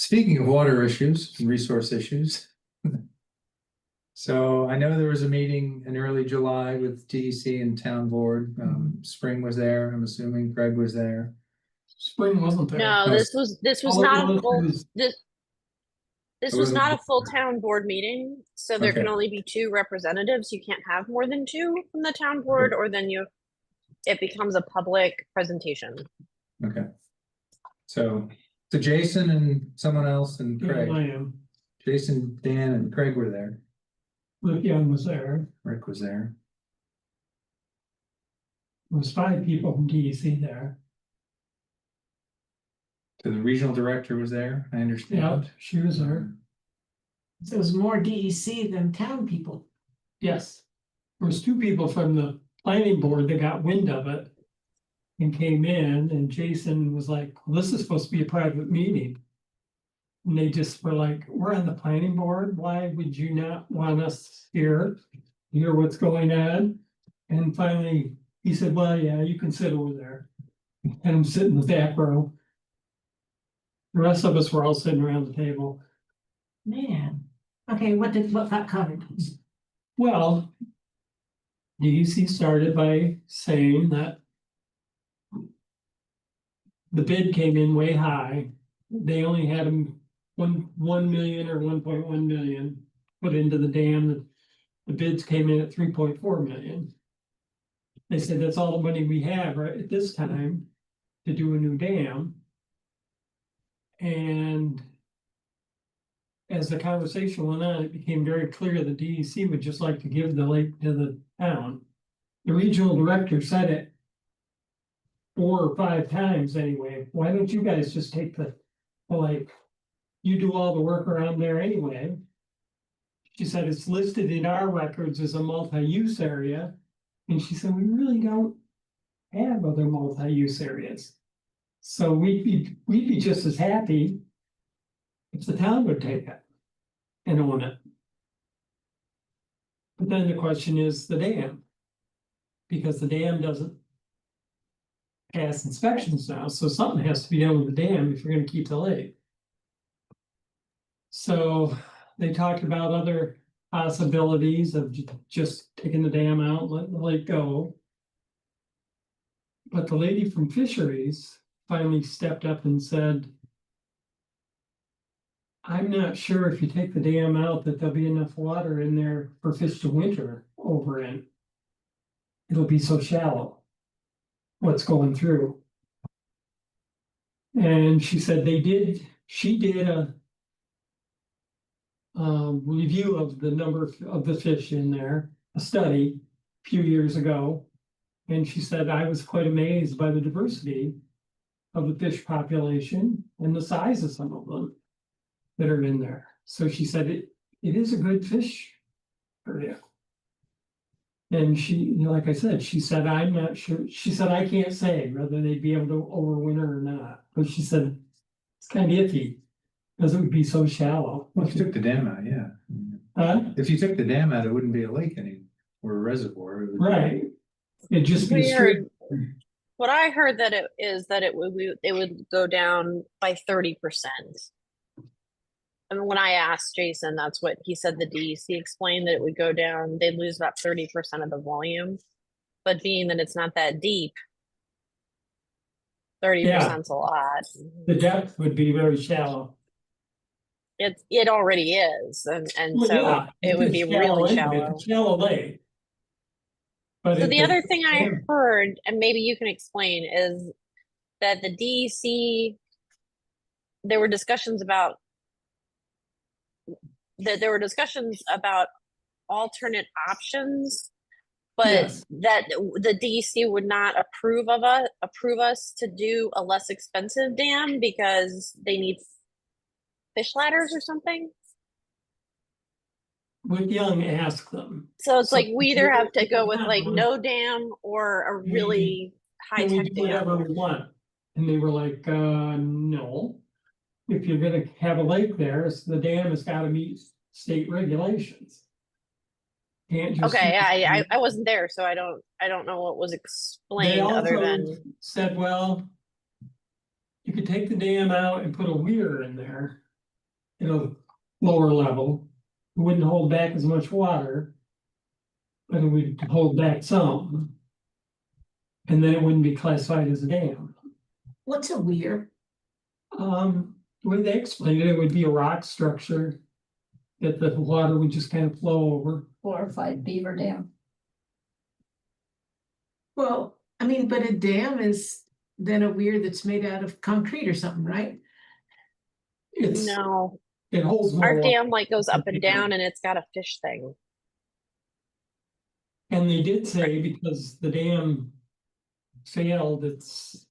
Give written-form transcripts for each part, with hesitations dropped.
Speaking of water issues and resource issues. So I know there was a meeting in early July with DEC and town board. Spring was there. I'm assuming Greg was there. Spring wasn't there. No, this was not a full this was not a full town board meeting, so there can only be 2 representatives. You can't have more than 2 from the town board, or then it becomes a public presentation. Okay. So Jason and someone else and Craig. I am. Jason, Dan, and Craig were there. Luke Young was there. Rick was there. There was 5 people from DEC there. So the regional director was there, I understand. Yeah, she was there. So it was more DEC than town people. Yes. There was 2 people from the planning board that got wind of it and came in, and Jason was like, well, this is supposed to be a private meeting. And they just were like, we're on the planning board. Why would you not want us here? Hear what's going on? And finally, he said, well, yeah, you can sit over there. And I'm sitting in the back row. The rest of us were all sitting around the table. Man. Okay, what got covered? Well, DEC started by saying that the bid came in way high. They only had them 1 million or 1.1 million put into the dam. The bids came in at 3.4 million. They said that's all the money we have right at this time to do a new dam. And as the conversation went on, it became very clear the DEC would just like to give the lake to the town. The regional director said it 4 or 5 times anyway. Why don't you guys just take the lake? You do all the work around there anyway. She said it's listed in our records as a multi-use area. And she said, we really don't have other multi-use areas. So we'd be just as happy if the town would take it and own it. But then the question is the dam. Because the dam doesn't pass inspections now, so something has to be done with the dam if you're going to keep the lake. So they talked about other possibilities of just taking the dam out and letting the lake go. But the lady from fisheries finally stepped up and said, I'm not sure if you take the dam out that there'll be enough water in there for fish to winter over in. It'll be so shallow, what's going through. And she said she did a review of the number of the fish in there, a study a few years ago. And she said, I was quite amazed by the diversity of the fish population and the size of some of them that are in there. So she said, it is a good fish area. And she, like I said, she said, I'm not sure. She said, I can't say whether they'd be able to overwinter or not. But she said, it's kind of iffy because it would be so shallow. Well, if you took the dam out, yeah. If you took the dam out, it wouldn't be a lake anymore or a reservoir. Right. It'd just be straight. What I heard that it would go down by 30%. And when I asked Jason, that's what he said. The DEC explained that it would go down. They'd lose about 30% of the volume, but being that it's not that deep, 30% is a lot. The depth would be very shallow. It already is, and Well, so yeah, it would be really shallow. It's a shallow lake. But So the other thing I heard, and maybe you can explain, is that the DEC, there were discussions about alternate options, but that the DEC would not approve us to do a less expensive dam because they need fish ladders or something. Would Young ask them? So it's like we either have to go with like no dam or a really high tech dam. Whatever we want. And they were like, no. If you're gonna have a lake there, the dam has got to meet state regulations. Can't just okay, I wasn't there, so I don't know what was explained other than said, well, you could take the dam out and put a weir in there at a lower level. It wouldn't hold back as much water. But it would hold back some. And then it wouldn't be classified as a dam. What's a weir? The way they explained it, it would be a rock structure. That the water would just kind of flow over. Glorified beaver dam. Well, I mean, but a dam is then a weir that's made out of concrete or something, right? It's, No, it holds more our water. dam like goes up and down and it's got a fish thing. And they did say because the dam failed its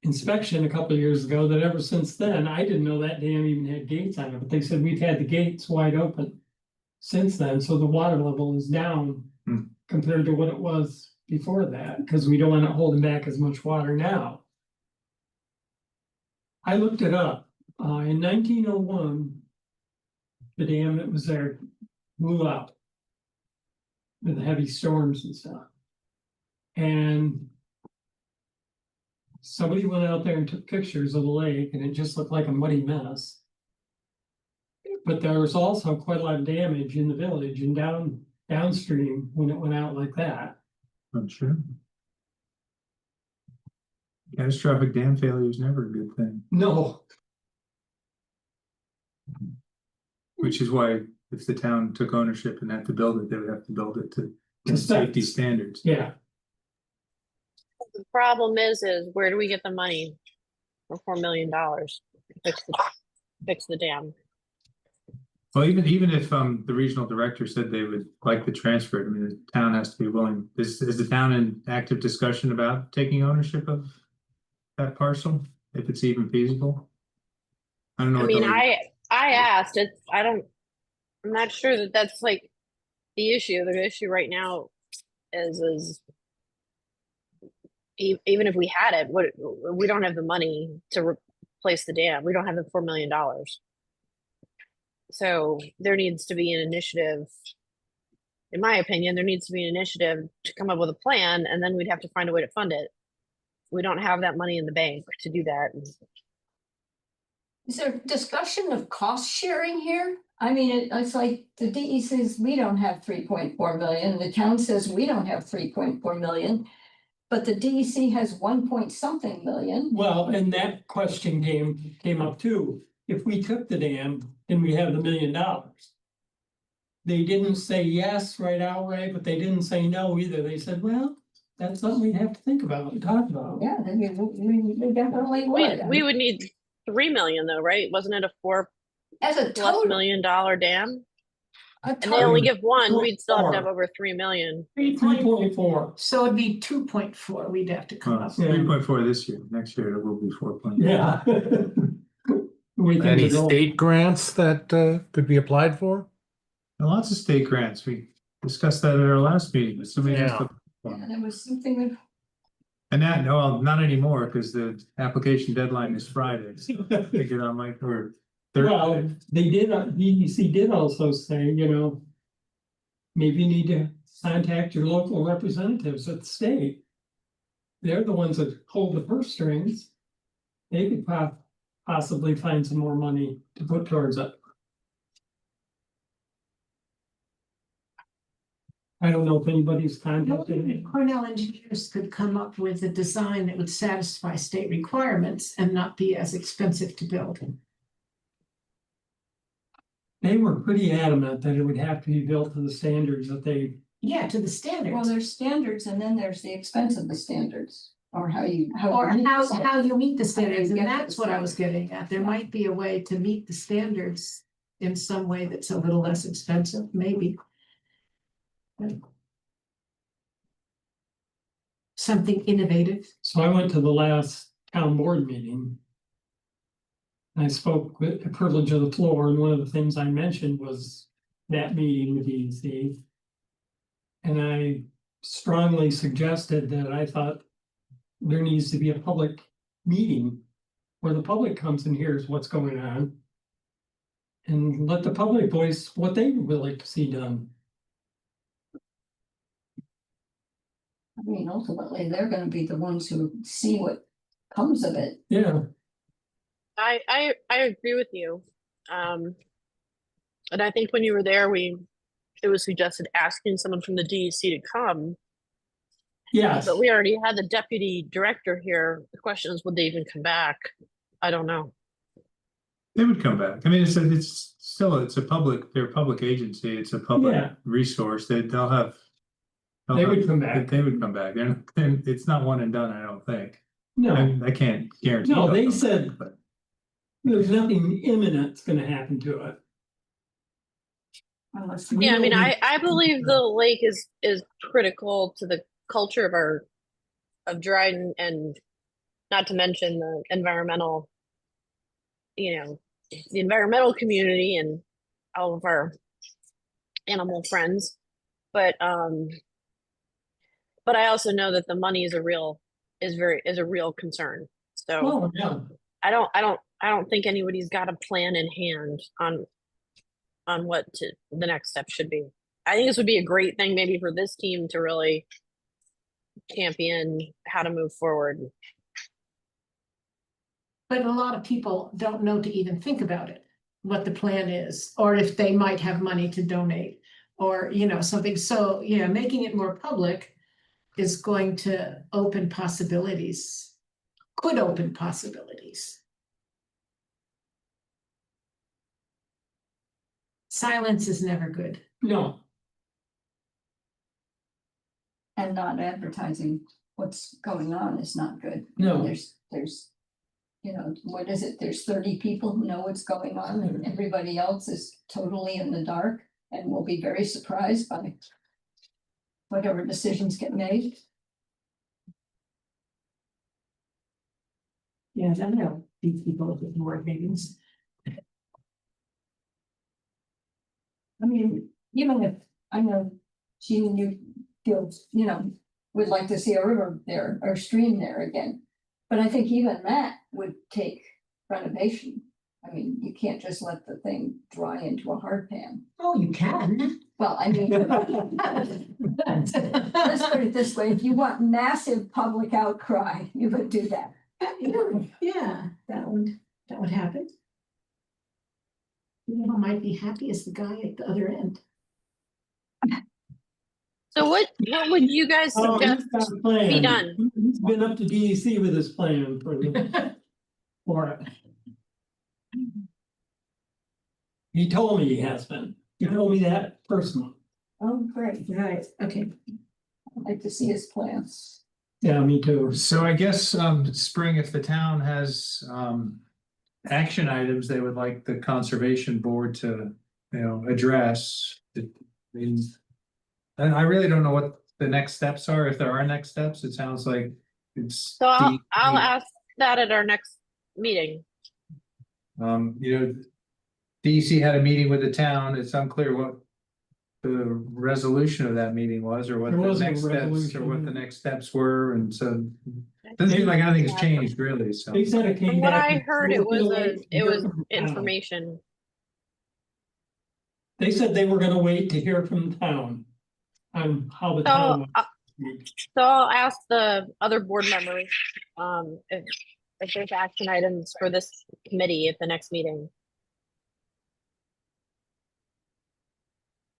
inspection a couple of years ago, that ever since then, I didn't know that dam even had gates on it, but they said we've had the gates wide open since then, so the water level is down compared to what it was before that, because we don't want it holding back as much water now. I looked it up. In 1901, the dam that was there blew up with heavy storms and stuff. And somebody went out there and took pictures of the lake and it just looked like a muddy mess. But there was also quite a lot of damage in the village and downstream when it went out like that. I'm sure. Catastrophic dam failure is never a good thing, No, which is why if the town took ownership and had to build it, they would have to build it to To safety standards. yeah, The problem is where do we get the money for $4 million to fix the dam? Well, even if the regional director said they would like to transfer it, I mean, the town has to be willing. Is the town in active discussion about taking ownership of that parcel, if it's even feasible? I don't know. I mean, I asked, I'm not sure that that's like the issue. The issue right now is even if we had it, we don't have the money to replace the dam. We don't have the $4 million. So there needs to be an initiative. In my opinion, there needs to be an initiative to come up with a plan, and then we'd have to find a way to fund it. We don't have that money in the bank to do that. Is there discussion of cost sharing here? I mean, it's like the DE says we don't have 3.4 million, the town says we don't have 3.4 million. But the DEC has 1 point something million. well, and that question came up too. If we took the dam, then we have the $1 million. They didn't say yes right outright, but they didn't say no either. They said, well, that's something we'd have to think about and talk about. Yeah, then we definitely would. We would need 3 million though, right? Wasn't it a $4+ As a total, million dam? a And they total, only give one, we'd still have to have 4. over 3 million. 3.4. So it'd be 2.4 we'd have to come up. Yeah. 3.4 this year. Next year it will be 4. Yeah. We think Any it's all- state grants that could be applied for? And lots of state grants. We discussed that at our last meeting. But somebody has to. yeah, there was something that And that, no, not anymore, because the application deadline is Friday. So they get on like, or Well, Thursday. they did, DEC did also say, maybe you need to contact your local representatives at the state. They're the ones that hold the purse strings. They could possibly find some more money to put towards it. I don't know if anybody's contacted me. Cornell engineers could come up with a design that would satisfy state requirements and not be as expensive to build. They were pretty adamant that it would have to be built to the standards that they, Yeah, to the well, standards. there's standards and then there's the expense of the standards. Or how you. Or how you meet the standards, and get to that's the what I was getting at. There might be a way to meet the standards in some way that's a little less expensive, maybe. Something innovative. so I went to the last town board meeting. I spoke with the privilege of the floor, and one of the things I mentioned was that meeting with DEC. And I strongly suggested that I thought there needs to be a public meeting where the public comes and hears what's going on. And let the public voice what they would like to see done. I mean, ultimately, they're gonna be the ones who see what comes of it. Yeah, I agree with you. And I think when you were there, it was suggested asking someone from the DEC to come, Yes, but we already had the deputy director here. The question is, would they even come back? I don't know. They would come back. I mean, it's still, they're a public agency. It's a public Yeah. resource. They'll they would come back. They would come back. It's not one and done, I don't think. No, I can't guarantee. No, they'll they come said- back, but there's nothing imminent that's gonna happen to it. Unless Yeah, I mean, Really? I believe the lake is critical to the culture of Dryden, and not to mention the environmental, the environmental community and all of our animal friends. But I also know that the money is a real concern. So Oh, yeah. I don't think anybody's got a plan in hand on what the next step should be. I think this would be a great thing maybe for this team to really champion how to move forward. But a lot of people don't know to even think about it, what the plan is, or if they might have money to donate, or, something. So, yeah, making it more public is going to open possibilities, could open possibilities. Silence is never good. No, And not advertising what's going on is not good. no, There's, what is it? There's 30 people who know what's going on and everybody else is totally in the dark and will be very surprised by whatever decisions get made. Yes, I know these people with more meetings. I mean, even if, I know she and you feel, would like to see a river there or stream there again. But I think even that would take renovation. I mean, you can't just let the thing dry into a hard pan. Oh, you can. Well, I mean, let's put it this way, if you want massive public outcry, you would do that. Yeah, that would happen. Who might be happy is the guy at the other end. So what would you guys oh, suggest he's got a plan. be done? He's been up to DEC with his plan for it. He told me he has been. He told me that personally. Oh, great, Right, okay. I'd like to see his plans. Yeah, me too. So I guess spring, if the town has action items they would like the conservation board to, address. And I really don't know what the next steps are, if there are next steps. It sounds like it's. So I'll ask that at our next meeting. DEC had a meeting with the town. It's unclear what the resolution of that meeting was, or what There the wasn't a next steps, or resolution. what the next steps were, and so doesn't seem like anything's changed really, so. They said it came From what back. I heard, it was information. information. They said they were gonna wait to hear from the town on how the So, town. So I'll ask the other board members, if there's action items for this committee at the next meeting.